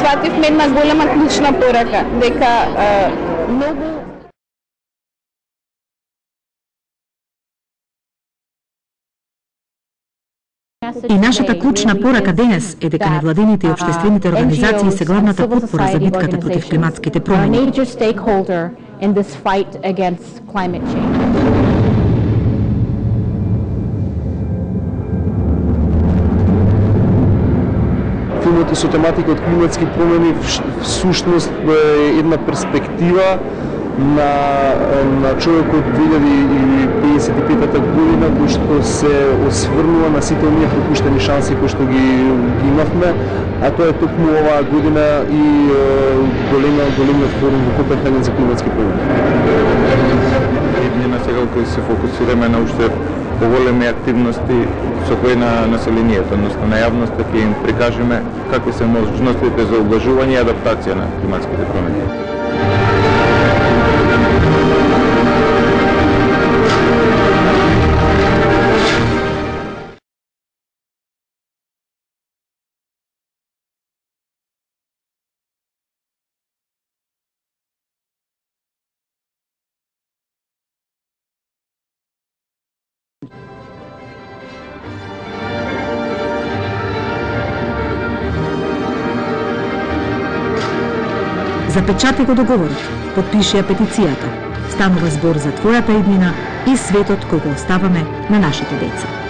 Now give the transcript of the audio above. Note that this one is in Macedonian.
свативме една голема клучна порака, дека многу И нашата клучна порака денес е дека невладините и општествените организации се главната потпора за битката против климатските промени. Филмот со тематика од климатски промени всушност е една перспектива на човекот 2055 година, кој што се осврнува на сите оние пропуштени шанси кои што ги имавме, а тоа е токму оваа година и големиот форум во Копенхаген за климатски промени. Ние на сега кои се фокусираме на уште поголеми активности со кои на населението, односно на јавноста ќе им прикажеме какви се можностите за облажување и адаптација на климатските промени. Запечати го договорот, потпиши ја петицијата. Станува збор за твојата иднина и светот кој го оставаме на нашите деца.